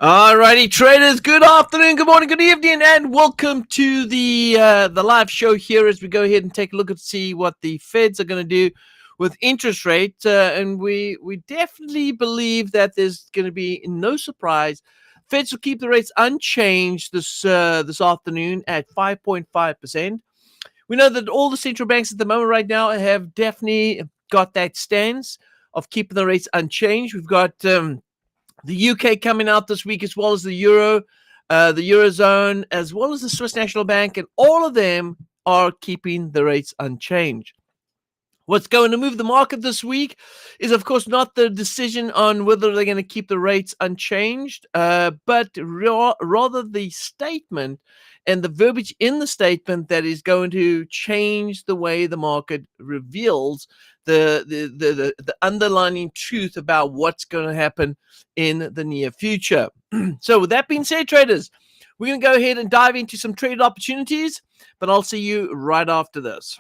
Alrighty, traders. Good afternoon, good morning, good evening, and welcome to the live show here as we go ahead and take a look and see what the Feds are going to do with interest rates. And we definitely believe that there's going to be no surprise. Feds will keep the rates unchanged this afternoon at 5.5%. We know that all the central banks at the moment right now have definitely got that stance of keeping the rates unchanged. We've got the UK coming out this week, as well as the Euro, the Eurozone, as well as the Swiss National Bank, and all of them are keeping the rates unchanged. What's going to move the market this week is, of course, not the decision on whether they're going to keep the rates unchanged, but rather the statement and the verbiage in the statement that is going to change the way the market reveals the underlying truth about what's going to happen in the near future. So with that being said, traders, we're going to go ahead and dive into some trade opportunities, but I'll see you right after this.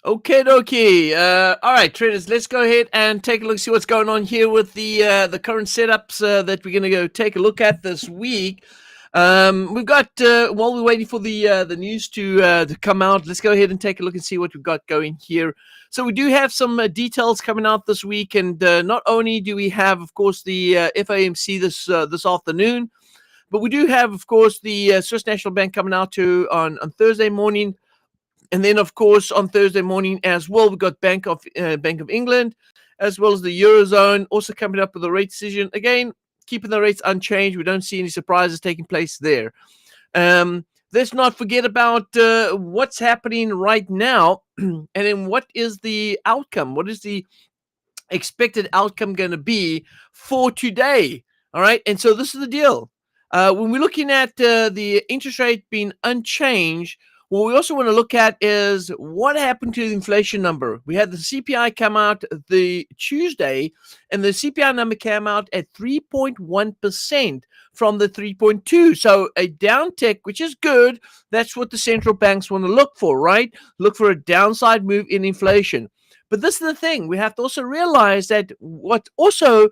Okay. All right, traders. Let's go ahead and take a look, see what's going on here with the current setups that we're going to go take a look at this week. We've got while we're waiting for the news to come out, let's go ahead and take a look and see what we've got going here. So we do have some details coming out this week, and not only do we have, of course, the FOMC this afternoon, but we do have, of course, the Swiss National Bank coming out on Thursday morning. And then, of course, on Thursday morning as well, we've got Bank of England, as well as the Eurozone, also coming up with a rate decision. Again, keeping the rates unchanged. We don't see any surprises taking place there. Let's not forget about what's happening right now, and then what is the outcome? What is the expected outcome going to be for today? All right, and so this is the deal. When we're looking at the interest rate being unchanged, what we also want to look at is what happened to the inflation number. We had the CPI come out the Tuesday, and the CPI number came out at 3.1% from the 3.2. So a downtick, which is good. That's what the central banks want to look for, right? Look for a downside move in inflation. But this is the thing. We have to also realize that what also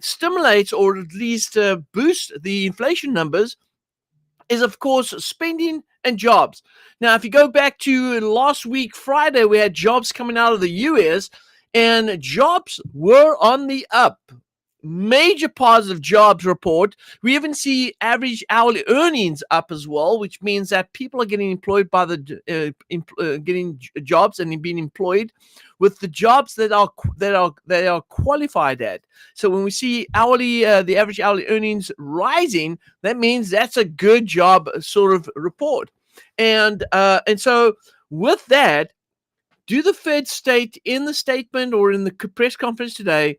stimulates or at least boosts the inflation numbers is, of course, spending and jobs. Now, if you go back to last week, Friday, we had jobs coming out of the U.S., and jobs were on the up. Major positive jobs report. We even see average hourly earnings up as well, which means that people are getting employed by getting jobs and being employed with the jobs that are qualified at. So when we see the average hourly earnings rising, that means that's a good job sort of report. And so with that, do the Fed state in the statement or in the press conference today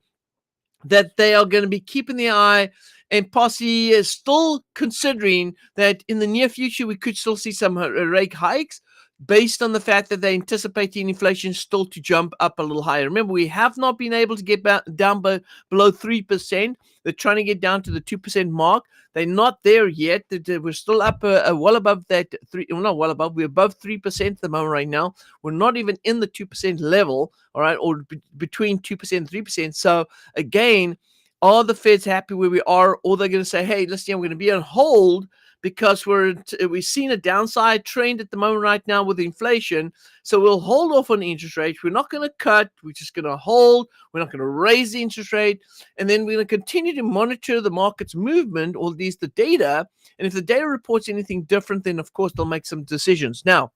that they are going to be keeping the eye, and Posse is still considering that in the near future we could still see some rate hikes based on the fact that they're anticipating inflation still to jump up a little higher. Remember, we have not been able to get down below 3%. They're trying to get down to the 2% mark. They're not there yet. We're still up well above that. Not well above. We're above 3% at the moment right now. We're not even in the 2% level, all right, or between 2% and 3%. So again, are the Feds happy where we are, or they're going to say, hey, listen, we're going to be on hold because we've seen a downside trend at the moment right now with inflation. So we'll hold off on interest rates. We're not going to cut. We're just going to hold. We're not going to raise the interest rate. And then we're going to continue to monitor the market's movement, or at least the data. And if the data reports anything different, then, of course, they'll make some decisions. Now,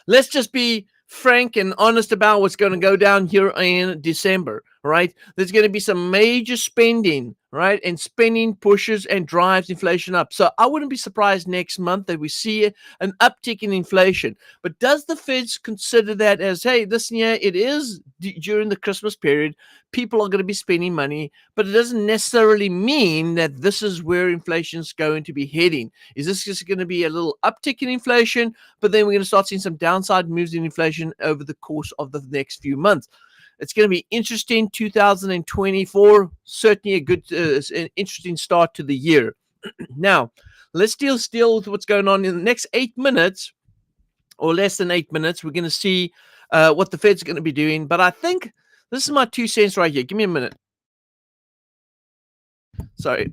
let's just be frank and honest about what's going to go down here in December, right? There's going to be some major spending, right? And spending pushes and drives inflation up. So I wouldn't be surprised next month that we see an uptick in inflation. But does the Feds consider that as, hey, this year it is during the Christmas period, people are going to be spending money, but it doesn't necessarily mean that this is where inflation is going to be heading. Is this just going to be a little uptick in inflation, but then we're going to start seeing some downside moves in inflation over the course of the next few months? It's going to be interesting. 2024, certainly a good, an interesting start to the year. Now, let's deal still with what's going on in the next 8 minutes, or less than 8 minutes. We're going to see what the Fed's going to be doing. But I think this is my 2 cents right here. Give me a minute. Sorry.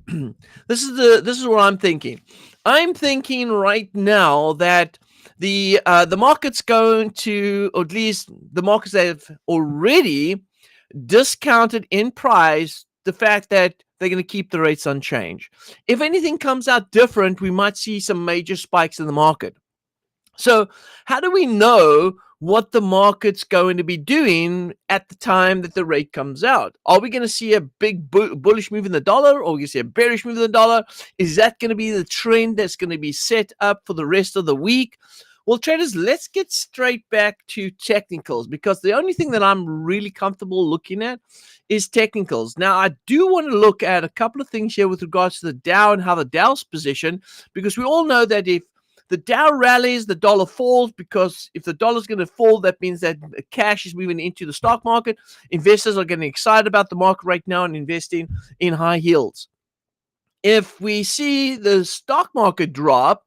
This is what I'm thinking. I'm thinking right now that the market's going to, or at least the markets that have already discounted in price the fact that they're going to keep the rates unchanged. If anything comes out different, we might see some major spikes in the market. So how do we know what the market's going to be doing at the time that the rate comes out? Are we going to see a big bullish move in the dollar, or are we going to see a bearish move in the dollar? Is that going to be the trend that's going to be set up for the rest of the week? Well, traders, let's get straight back to technicals, because the only thing that I'm really comfortable looking at is technicals. Now, I do want to look at a couple of things here with regards to the Dow and how the Dow's positioned, because we all know that if the Dow rallies, the dollar falls, because if the dollar's going to fall, that means that cash is moving into the stock market. Investors are getting excited about the market right now and investing in high yields. If we see the stock market drop,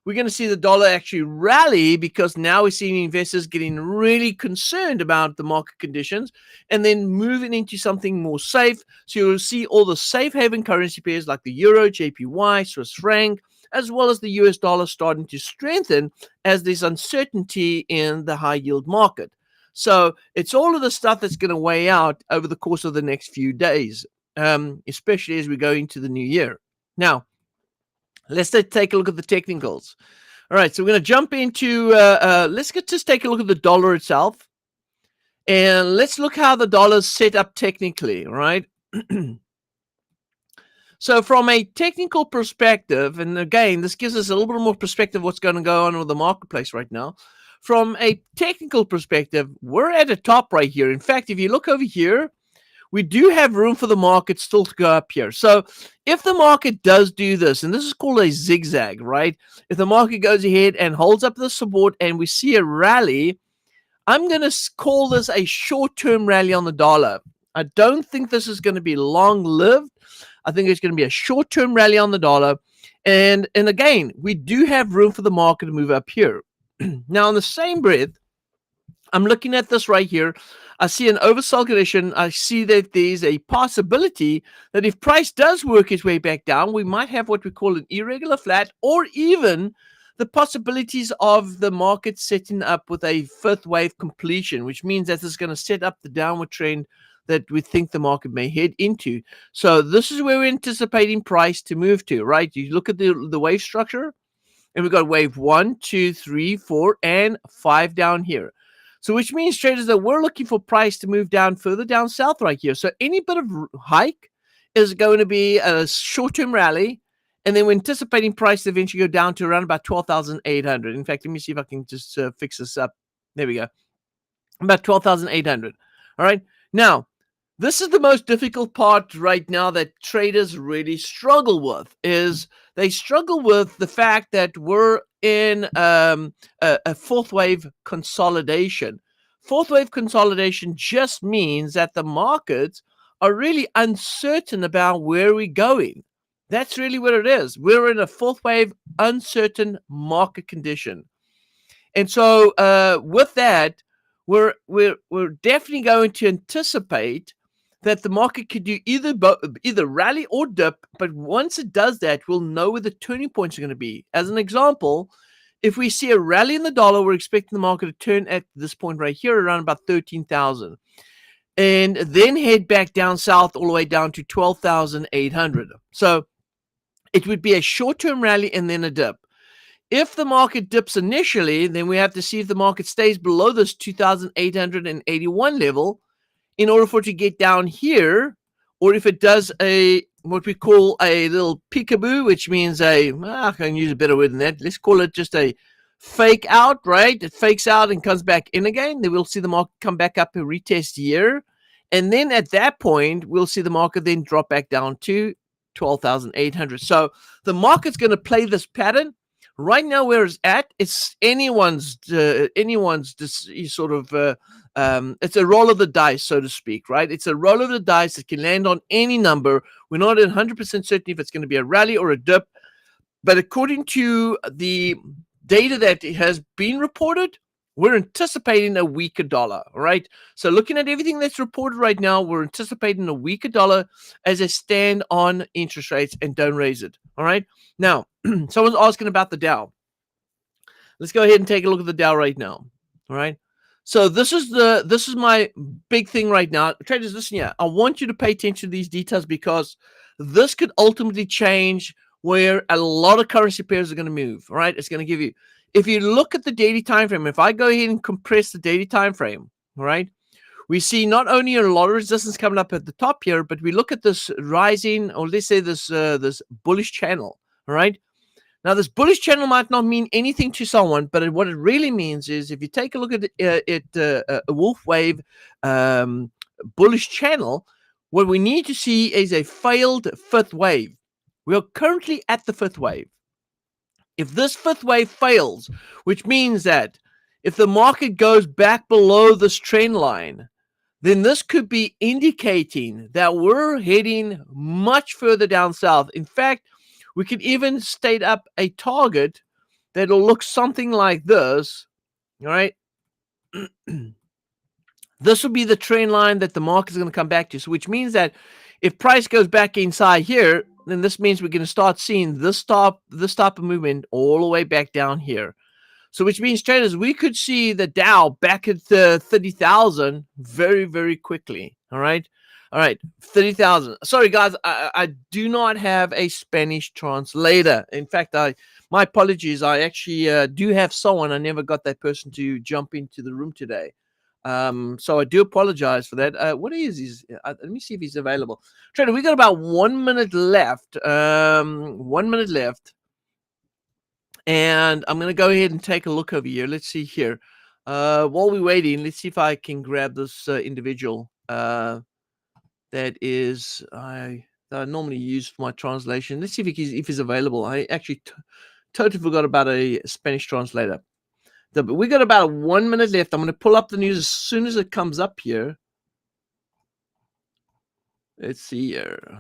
we're going to see the dollar actually rally, because now we're seeing investors getting really concerned about the market conditions and then moving into something more safe. So you'll see all the safe haven currency pairs like the euro, JPY, Swiss franc, as well as the US dollar starting to strengthen as there's uncertainty in the high yield market. So it's all of the stuff that's going to weigh out over the course of the next few days, especially as we go into the new year. Now, let's take a look at the technicals. All right, so we're going to jump into, let's just take a look at the dollar itself. And let's look how the dollar's set up technically, right? So from a technical perspective, and again, this gives us a little bit more perspective of what's going to go on with the marketplace right now. From a technical perspective, we're at a top right here. In fact, if you look over here, we do have room for the market still to go up here. So if the market does do this, and this is called a zigzag, right? If the market goes ahead and holds up the support and we see a rally, I'm going to call this a short-term rally on the dollar. I don't think this is going to be long-lived. I think it's going to be a short-term rally on the dollar. And again, we do have room for the market to move up here. Now, in the same breath, I'm looking at this right here. I see an oversold condition. I see that there's a possibility that if price does work its way back down, we might have what we call an irregular flat, or even the possibilities of the market setting up with a fifth wave completion, which means that it's going to set up the downward trend that we think the market may head into. So this is where we're anticipating price to move to, right? You look at the wave structure, and we've got wave 1, 2, 3, 4, and 5 down here. So which means, traders, that we're looking for price to move down further down south right here. So any bit of hike is going to be a short-term rally, and then we're anticipating price to eventually go down to around about 12,800. In fact, let me see if I can just fix this up. There we go. About 12,800. All right. Now, this is the most difficult part right now that traders really struggle with, is they struggle with the fact that we're in a fourth wave consolidation. Fourth wave consolidation just means that the markets are really uncertain about where we're going. That's really what it is. We're in a fourth wave uncertain market condition. And so with that, we're definitely going to anticipate that the market could do either rally or dip, but once it does that, we'll know where the turning points are going to be. As an example, if we see a rally in the dollar, we're expecting the market to turn at this point right here around about 13,000, and then head back down south all the way down to 12,800. So it would be a short-term rally and then a dip. If the market dips initially, then we have to see if the market stays below this 2,881 level in order for it to get down here, or if it does what we call a little peekaboo, which means I can use a better word than that. Let's call it just a fake out, right? It fakes out and comes back in again. Then we'll see the market come back up and retest here. And then at that point, we'll see the market then drop back down to 12,800. So the market's going to play this pattern Right now, where it's at, it's anyone's sort of. It's a roll of the dice, so to speak, right? It's a roll of the dice that can land on any number. We're not 100% certain if it's going to be a rally or a dip, but according to the data that has been reported, we're anticipating a weaker dollar, right? So looking at everything that's reported right now, we're anticipating a weaker dollar as a stand on interest rates and don't raise it, all right? Now, someone's asking about the Dow. Let's go ahead and take a look at the Dow right now, all right? So this is my big thing right now. Traders, listen here. I want you to pay attention to these details because this could ultimately change where a lot of currency pairs are going to move, all right? It's going to give you, if you look at the daily time frame, if I go ahead and compress the daily time frame, all right, we see not only a lot of resistance coming up at the top here, but we look at this rising, or let's say this this bullish channel, all right? Now, this bullish channel might not mean anything to someone, but what it really means is if you take a look at a wolf wave bullish channel, what we need to see is a failed fifth wave. We are currently at the fifth wave. If this fifth wave fails, which means that if the market goes back below this trend line, then this could be indicating that we're heading much further down south. In fact, we could even state up a target that'll look something like this, all right? This will be the trend line that the market is going to come back to, so which means that if price goes back inside here, then this means we're going to start seeing this type of movement all the way back down here. So which means, traders, we could see the Dow back at 30,000 very, very quickly, all right? All right, 30,000. Sorry, guys, I do not have a Spanish translator. In fact, my apologies. I actually do have someone. I never got that person to jump into the room today. So I do apologize for that. What is his? Let me see if he's available. Trader, we got about 1 minute left. 1 minute left. And I'm going to go ahead and take a look over here. Let's see here. While we're waiting, let's see if I can grab this individual. That is that I normally use for my translation. Let's see if he's available. I actually totally forgot about a Spanish translator. We got about 1 minute left. I'm going to pull up the news as soon as it comes up here. Let's see here.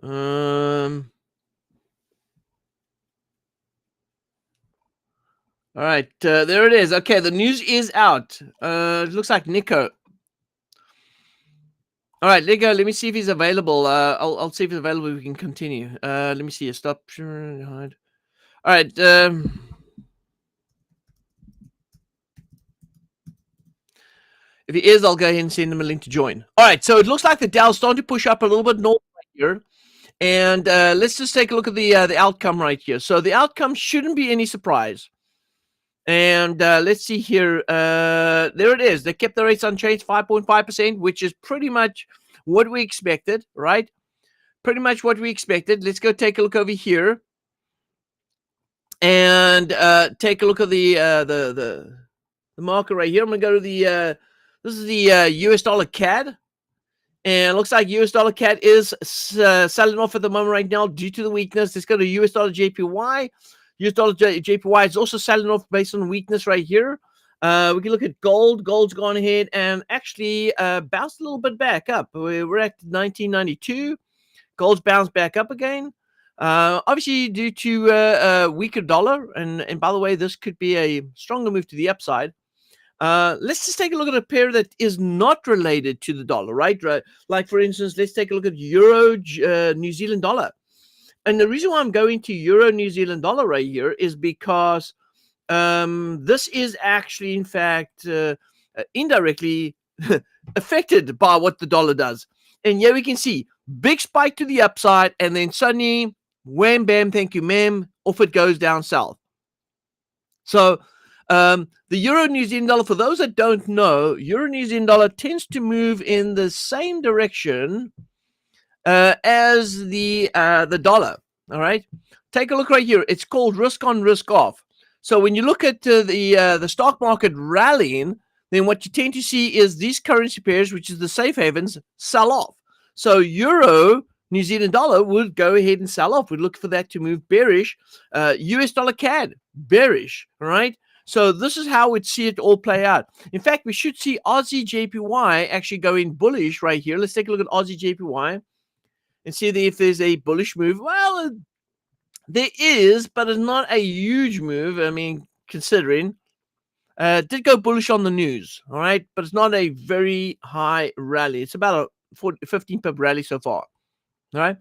All right, there it is. Okay, the news is out. It looks like Nico. All right, Nico, let me see if he's available. I'll see if he's available. We can continue. Let me see. Stop. All right. If he is, I'll go ahead and send him a link to join. All right, so it looks like the Dow's starting to push up a little bit north right here. And let's just take a look at the outcome right here. So the outcome shouldn't be any surprise. And let's see here. There it is. They kept the rates unchanged, 5.5%, which is pretty much what we expected, right? Pretty much what we expected. Let's go take a look over here and take a look at the market right here. I'm going to go to the this is the US dollar CAD. And it looks like US dollar CAD is selling off at the moment right now due to the weakness. Let's go to US dollar JPY. US dollar JPY is also selling off based on weakness right here. We can look at gold. Gold's gone ahead and actually bounced a little bit back up. We're at 1992. Gold's bounced back up again. Obviously due to a weaker dollar. And by the way, this could be a stronger move to the upside. Let's just take a look at a pair that is not related to the dollar, right? Like, for instance, let's take a look at Euro New Zealand dollar. And the reason why I'm going to Euro New Zealand dollar right here is because this is actually, in fact, indirectly affected by what the dollar does. And here we can see big spike to the upside, and then suddenly, wham, bam, thank you, ma'am, off it goes down south. So the Euro New Zealand dollar, for those that don't know, Euro New Zealand dollar tends to move in the same direction as the dollar. All right, take a look right here. It's called risk on, risk off. So when you look at the stock market rallying, then what you tend to see is these currency pairs, which is the safe havens, sell off. So euro, New Zealand dollar would go ahead and sell off. We'd look for that to move bearish. US dollar CAD, bearish, all right? So this is how we'd see it all play out. In fact, we should see Aussie JPY actually going bullish right here. Let's take a look at Aussie JPY and see if there's a bullish move. Well, there is, but it's not a huge move. I mean, considering did go bullish on the news, all right, but it's not a very high rally. It's about a 15 pip rally so far, all right.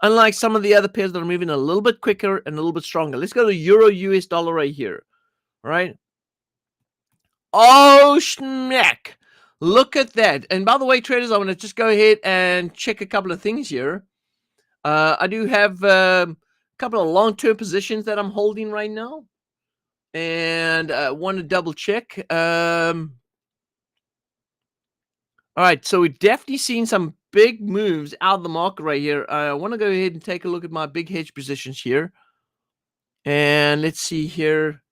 Unlike some of the other pairs that are moving a little bit quicker and a little bit stronger. Let's go to Euro US dollar right here, all right. Oh, schneck. Look at that. And by the way, traders, I want to just go ahead and check a couple of things here. I do have a couple of long-term positions that I'm holding right now. And I want to double check. All right, so we're definitely seeing some big moves out of the market right here. I want to go ahead and take a look at my big hedge positions here. And let's see here.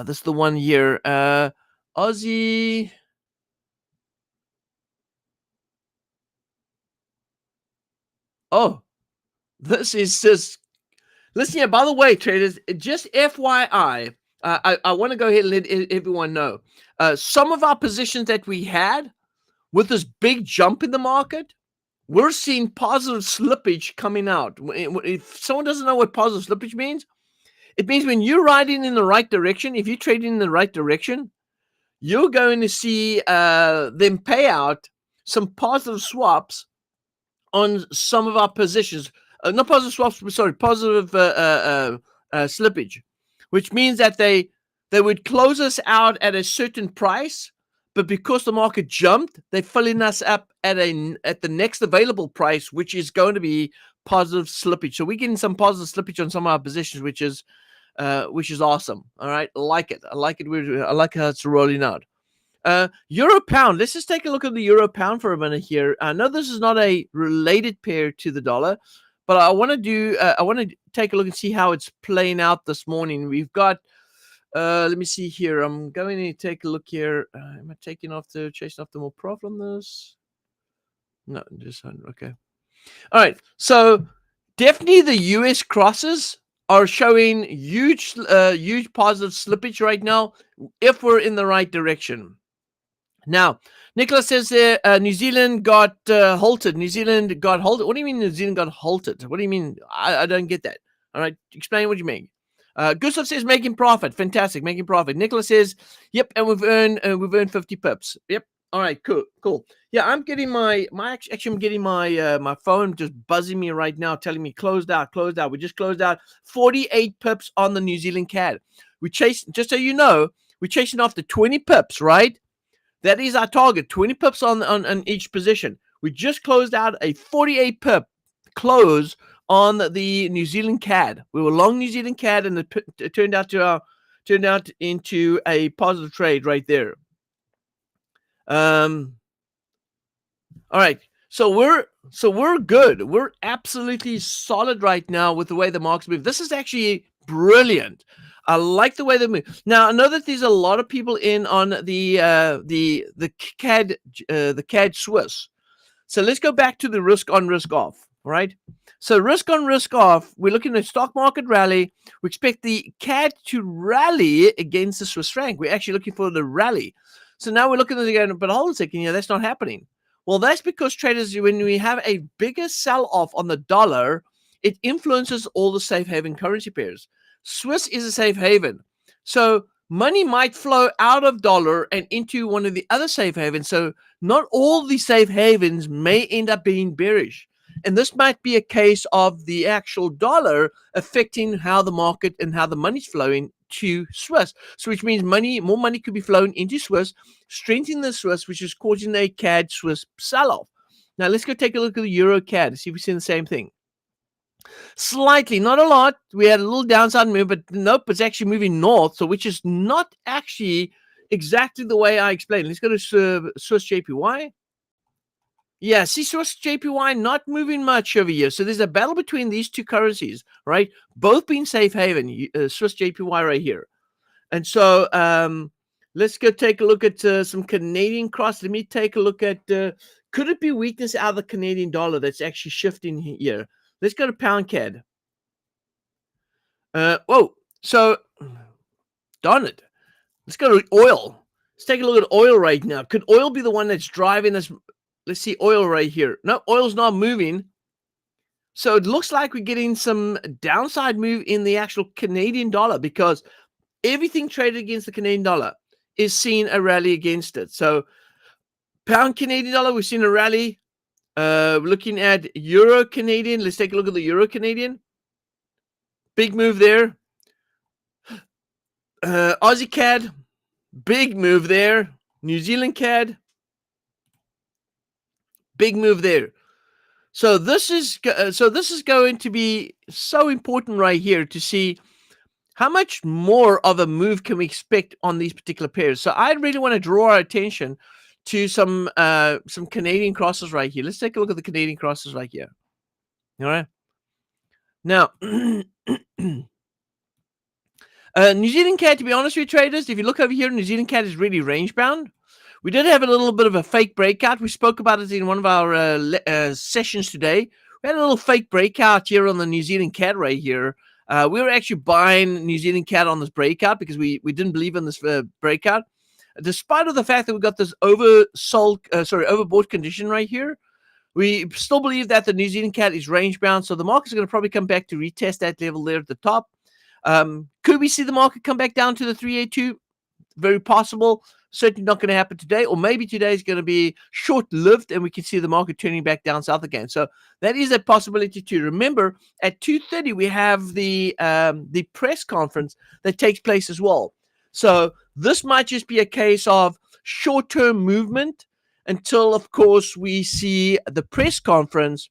This is the one here. Aussie. Oh, this is just. Listen here, by the way, traders, just FYI, I want to go ahead and let everyone know. Some of our positions that we had with this big jump in the market, we're seeing positive slippage coming out. If someone doesn't know what positive slippage means, it means when you're riding in the right direction, if you're trading in the right direction, you're going to see them pay out some positive swaps on some of our positions. Not positive swaps, but sorry, positive slippage, which means that they would close us out at a certain price, but because the market jumped, they're filling us up at the next available price, which is going to be positive slippage. So we're getting some positive slippage on some of our positions, which is awesome. All right, I like it. I like it. I like how it's rolling out. Euro pound. Let's just take a look at the euro pound for a minute here. I know this is not a related pair to the dollar, but I want to take a look and see how it's playing out this morning. We've got. Let me see here. I'm going to take a look here. Am I chasing off the more profit on this? No, just okay. All right. So definitely the US crosses are showing huge positive slippage right now if we're in the right direction. Now, Nicholas says there, New Zealand got halted. New Zealand got halted. What do you mean New Zealand got halted? What do you mean? I don't get that. All right, explain what you mean. Gustav says making profit. Fantastic, making profit. Nicholas says, yep, and we've earned 50 pips. Yep. All right, cool. Yeah, I'm getting I'm getting my phone just buzzing me right now, telling me closed out. We just closed out 48 pips on the New Zealand CAD. Just so you know, we're chasing off the 20 pips, right? That is our target, 20 pips on each position. We just closed out a 48 pip close on the New Zealand CAD. We were long New Zealand CAD, and it turned out into a positive trade right there. All right. So we're good. We're absolutely solid right now with the way the markets move. This is actually brilliant. I like the way they move. Now I know that there's a lot of people in on the CAD Swiss. So let's go back to the risk on, risk off. Right. So risk on, risk off. We're looking at stock market rally. We expect the CAD to rally against the Swiss franc. We're actually looking for the rally. So now we're looking at it again, but hold on a second, that's not happening. Well, that's because traders, when we have a bigger sell-off on the dollar, it influences all the safe haven currency pairs. Swiss is a safe haven. So money might flow out of dollar and into one of the other safe havens. So not all the safe havens may end up being bearish. And this might be a case of the actual dollar affecting how the market and how the money's flowing to Swiss. So which means more money could be flown into Swiss, strengthening the Swiss, which is causing a CAD Swiss sell-off. Now let's go take a look at the Euro CAD and see if we see the same thing. Slightly, not a lot. We had a little downside move, but nope, it's actually moving north, so which is not actually exactly the way I explained. Let's go to Swiss JPY. Yeah, see, Swiss JPY not moving much over here. So there's a battle between these two currencies, right? Both being safe haven, Swiss JPY right here. And so let's go take a look at some Canadian cross. Let me take a look at Could it be weakness out of the Canadian dollar that's actually shifting here? Let's go to pound CAD. Whoa. So, darn it. Let's go to oil. Let's take a look at oil right now. Could oil be the one that's driving us? Let's see oil right here. No, oil's not moving. So it looks like we're getting some downside move in the actual Canadian dollar because everything traded against the Canadian dollar is seeing a rally against it. So pound Canadian dollar, we've seen a rally. Looking at Euro Canadian, let's take a look at the Euro Canadian. Big move there. Aussie CAD, big move there. New Zealand CAD, big move there. So this is going to be so important right here to see how much more of a move can we expect on these particular pairs. So I really want to draw our attention to some Canadian crosses right here. Let's take a look at the Canadian crosses right here. All right. Now, New Zealand CAD, to be honest with you, traders, if you look over here, New Zealand CAD is really range bound. We did have a little bit of a fake breakout. We spoke about it in one of our sessions today. We had a little fake breakout here on the New Zealand CAD right here. We were actually buying New Zealand CAD on this breakout because we didn't believe in this breakout. Despite of the fact that we got this overbought condition right here, we still believe that the New Zealand CAD is range bound. So the market's going to probably come back to retest that level there at the top. Could we see the market come back down to the 382? Very possible. Certainly not going to happen today, or maybe today is going to be short-lived and we can see the market turning back down south again. So that is a possibility too. Remember, at 2:30 we have the press conference that takes place as well. So this might just be a case of short-term movement until, of course, we see the press conference.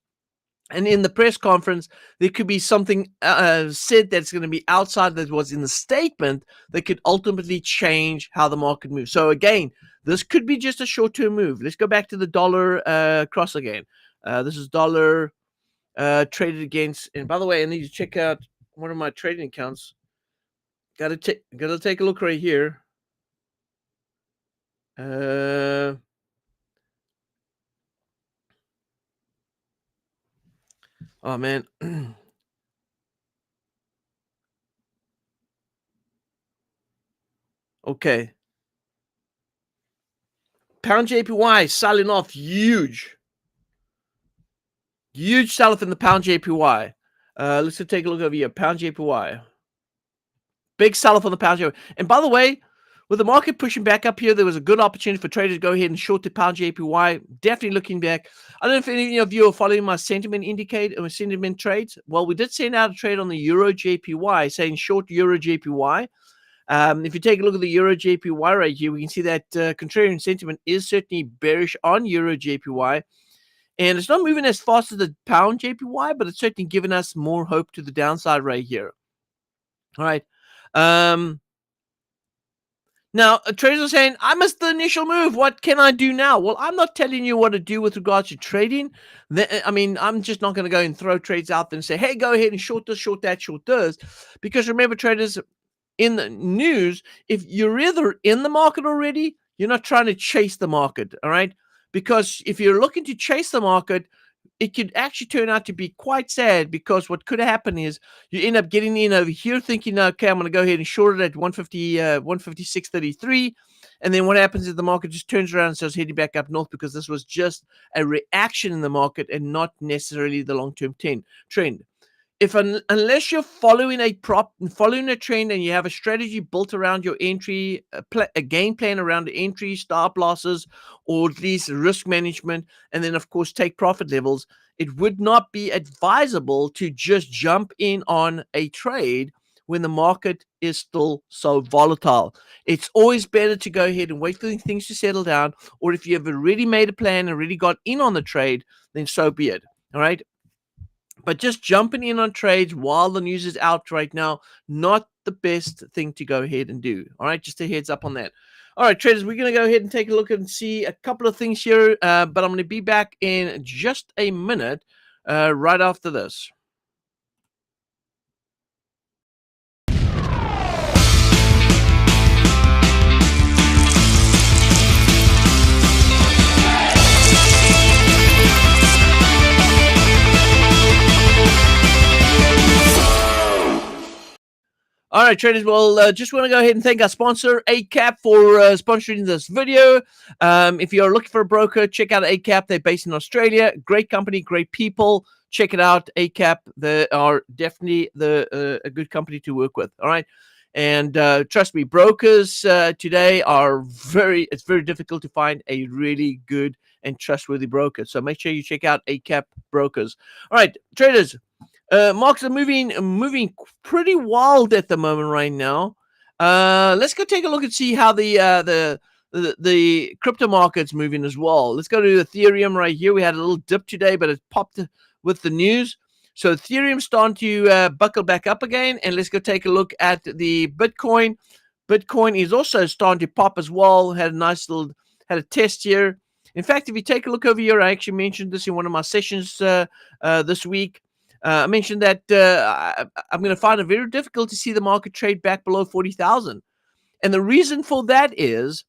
And in the press conference, there could be something said that's going to be outside that was in the statement that could ultimately change how the market moves. So again, this could be just a short-term move. Let's go back to the dollar cross again. This is dollar traded against. And by the way, I need to check out one of my trading accounts. Got to take a look right here. Oh, man. Okay. Pound JPY selling off huge. Huge sell-off in the pound JPY. Let's just take a look over here. Pound JPY. Big sell-off on the pound JPY. And by the way, with the market pushing back up here, there was a good opportunity for traders to go ahead and short the pound JPY. Definitely looking back. I don't know if any of you are following my sentiment indicator or sentiment trades. Well, we did send out a trade on the Euro JPY saying short Euro JPY. If you take a look at the Euro JPY right here, we can see that contrarian sentiment is certainly bearish on Euro JPY. And it's not moving as fast as the pound JPY, but it's certainly giving us more hope to the downside right here. All right. Now, traders are saying, I missed the initial move. What can I do now? Well, I'm not telling you what to do with regards to trading. I mean, I'm just not going to go and throw trades out there and say, hey, go ahead and short this, short that, short this. Because remember, traders, in the news, if you're either in the market already, you're not trying to chase the market, all right? Because if you're looking to chase the market, it could actually turn out to be quite sad, because what could happen is you end up getting in over here thinking, okay, I'm going to go ahead and short it at 156.33. And then what happens is the market just turns around and starts heading back up north, because this was just a reaction in the market and not necessarily the long-term trend. Unless you're following a trend and you have a strategy built around your entry, a game plan around the entry, stop losses, or at least risk management, and then of course take profit levels, it would not be advisable to just jump in on a trade when the market is still so volatile. It's always better to go ahead and wait for things to settle down, or if you have already made a plan and already got in on the trade, then so be it. All right. But just jumping in on trades while the news is out right now, not the best thing to go ahead and do. All right, just a heads up on that. All right, traders, we're going to go ahead and take a look and see a couple of things here, but I'm going to be back in just a minute right after this. All right, traders. Well, just want to go ahead and thank our sponsor, ACAP, for sponsoring this video. If you're looking for a broker, check out ACAP. They're based in Australia. Great company, great people. Check it out, ACAP. They are definitely a good company to work with. All right. And trust me, brokers today it's very difficult to find a really good and trustworthy broker. So make sure you check out ACAP brokers. All right, traders. Markets are moving pretty wild at the moment right now. Let's go take a look and see how the crypto market's moving as well. Let's go to Ethereum right here. We had a little dip today, but it popped with the news. So Ethereum's starting to buckle back up again. And let's go take a look at the Bitcoin. Bitcoin is also starting to pop as well. Had a test here. In fact, if you take a look over here, I actually mentioned this in one of my sessions this week. I mentioned that I'm going to find it very difficult to see the market trade back below 40,000. And the reason for that is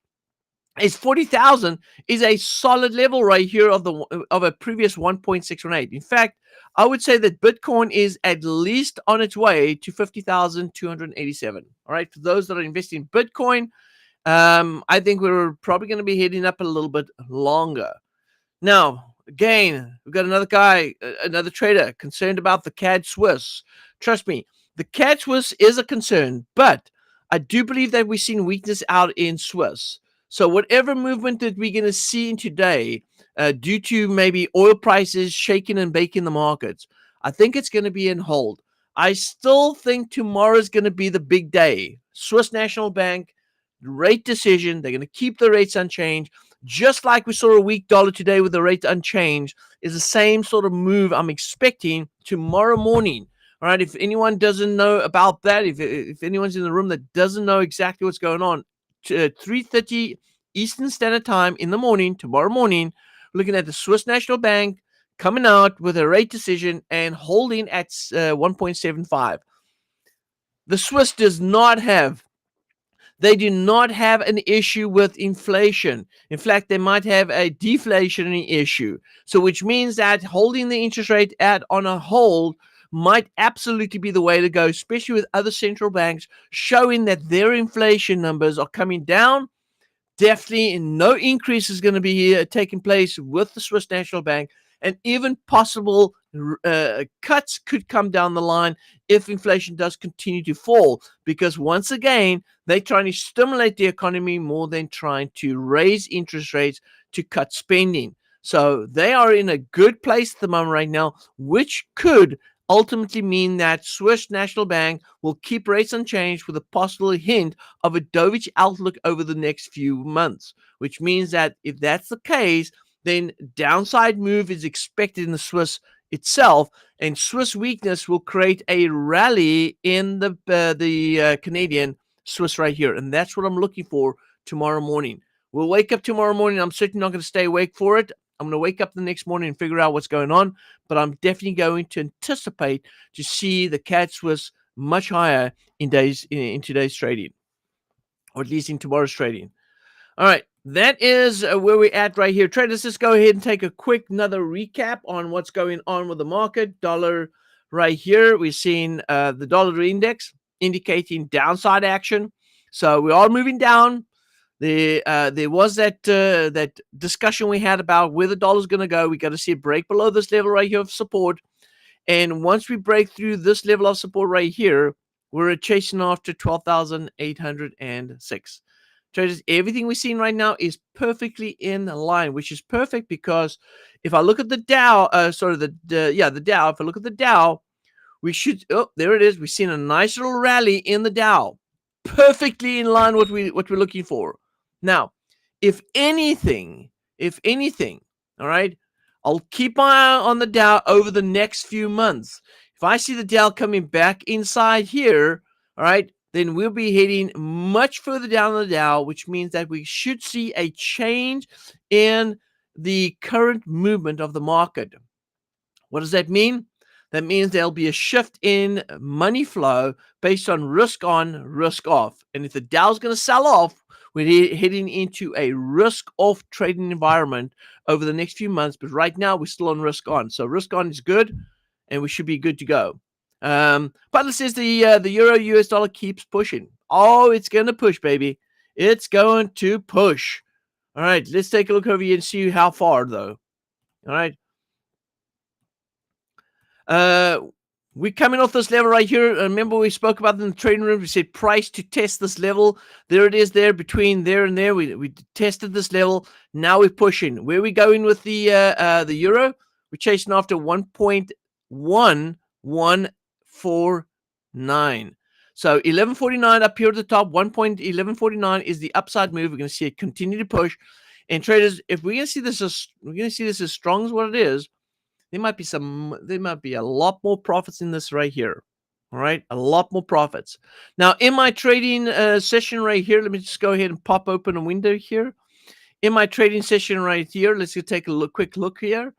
40,000 is a solid level right here of a previous 1.618. In fact, I would say that Bitcoin is at least on its way to 50,287. All right, for those that are investing in Bitcoin, I think we're probably going to be heading up a little bit longer. Now, again, we've got another guy, another trader concerned about the CAD Swiss. Trust me, the CAD Swiss is a concern, but I do believe that we've seen weakness out in Swiss. So whatever movement that we're going to see in today, due to maybe oil prices shaking and baking the markets, I think it's going to be in hold. I still think tomorrow is going to be the big day. Swiss National Bank, rate decision. They're going to keep the rates unchanged. Just like we saw a weak dollar today with the rate unchanged, is the same sort of move I'm expecting tomorrow morning. All right, if anyone doesn't know about that, if anyone's in the room that doesn't know exactly what's going on, 3:30 Eastern Standard Time in the morning, tomorrow morning, looking at the Swiss National Bank coming out with a rate decision and holding at 1.75. The Swiss they do not have an issue with inflation. In fact, they might have a deflationary issue. So which means that holding the interest rate on a hold might absolutely be the way to go, especially with other central banks showing that their inflation numbers are coming down. Definitely no increase is going to be taking place with the Swiss National Bank, and even possible cuts could come down the line if inflation does continue to fall, because once again, they're trying to stimulate the economy more than trying to raise interest rates to cut spending. So they are in a good place at the moment right now, which could ultimately mean that Swiss National Bank will keep rates unchanged with a possible hint of a dovish outlook over the next few months, which means that if that's the case, then downside move is expected in the Swiss itself, and Swiss weakness will create a rally in the Canadian Swiss right here, and that's what I'm looking for tomorrow morning. We'll wake up tomorrow morning. I'm certainly not going to stay awake for it. I'm going to wake up the next morning and figure out what's going on, but I'm definitely going to anticipate to see the CAD Swiss much higher in today's trading, or at least in tomorrow's trading. All right, that is where we're at right here. Traders, let's go ahead and take a quick another recap on what's going on with the market. Dollar right here, we're seeing the dollar index indicating downside action. So we are moving down. There was that discussion we had about where the dollar's going to go. We got to see it break below this level right here of support. And once we break through this level of support right here, we're chasing after 12,806. Traders, everything we're seeing right now is perfectly in line, which is perfect because if I look at the Dow, the Dow, if I look at the Dow, there it is. We've seen a nice little rally in the Dow, perfectly in line what we're looking for. Now, if anything, all right, I'll keep my eye on the Dow over the next few months. If I see the Dow coming back inside here, all right, then we'll be heading much further down the Dow, which means that we should see a change in the current movement of the market. What does that mean? That means there'll be a shift in money flow based on risk on, risk off. And if the Dow's going to sell off, we're heading into a risk off trading environment over the next few months. But right now, we're still on risk on. So risk on is good, and we should be good to go. Butler says the euro US dollar keeps pushing. Oh, it's going to push, baby. It's going to push. All right, let's take a look over here and see how far, though. All right. We're coming off this level right here. Remember, we spoke about it in the trading room. We said price to test this level. There it is there between there and there. We tested this level. Now we're pushing. Where are we going with the euro? We're chasing after 1.1149. So 1149 up here at the top. 1.1149 is the upside move. We're going to see it continue to push. And traders, if we're going to see this as strong as what it is, there might be a lot more profits in this right here. All right, a lot more profits. Now, in my trading session right here, let me just go ahead and pop open a window here. In my trading session right here, let's just take a quick look here.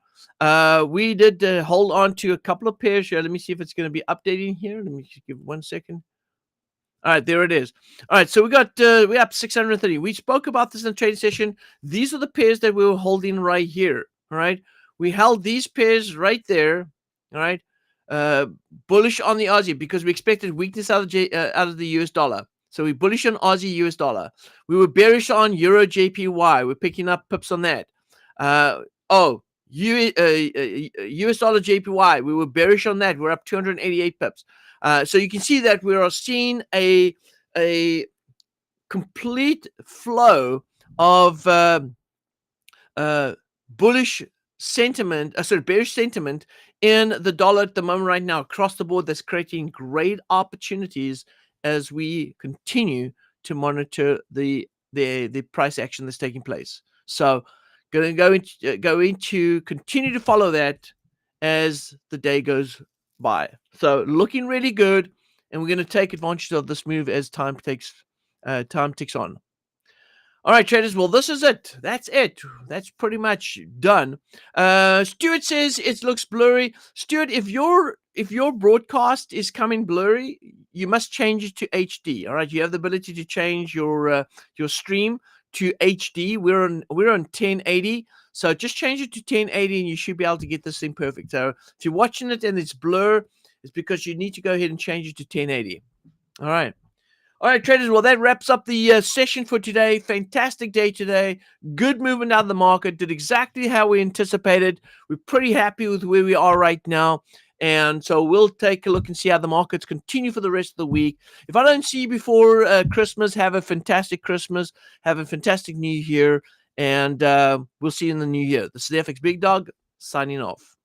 We did hold on to a couple of pairs here. Let me see if it's going to be updating here. Let me just give 1 second. All right, there it is. All right, so we're up 630. We spoke about this in the trading session. These are the pairs that we were holding right here. All right, we held these pairs right there. All right, bullish on the Aussie because we expected weakness out of the US dollar. So we bullish on Aussie US dollar. We were bearish on Euro JPY. We're picking up pips on that. US dollar JPY. We were bearish on that. We're up 288 pips. So you can see that we are seeing a complete flow of bullish sentiment, bearish sentiment in the dollar at the moment right now across the board. That's creating great opportunities as we continue to monitor the price action that's taking place. So going to continue to follow that as the day goes by. So looking really good, and we're going to take advantage of this move as time ticks on. All right, traders. Well, this is it. That's it. That's pretty much done. Stuart says it looks blurry. Stuart, if your broadcast is coming blurry, you must change it to HD. All right, you have the ability to change your stream to HD. We're on 1080, so just change it to 1080, and you should be able to get this thing perfect. So if you're watching it and it's blur, it's because you need to go ahead and change it to 1080. All right. All right, traders. Well, that wraps up the session for today. Fantastic day today. Good movement out of the market. Did exactly how we anticipated. We're pretty happy with where we are right now. And so we'll take a look and see how the markets continue for the rest of the week. If I don't see you before Christmas, have a fantastic Christmas. Have a fantastic New Year. And we'll see you in the new year. This is the FxBigDog signing off.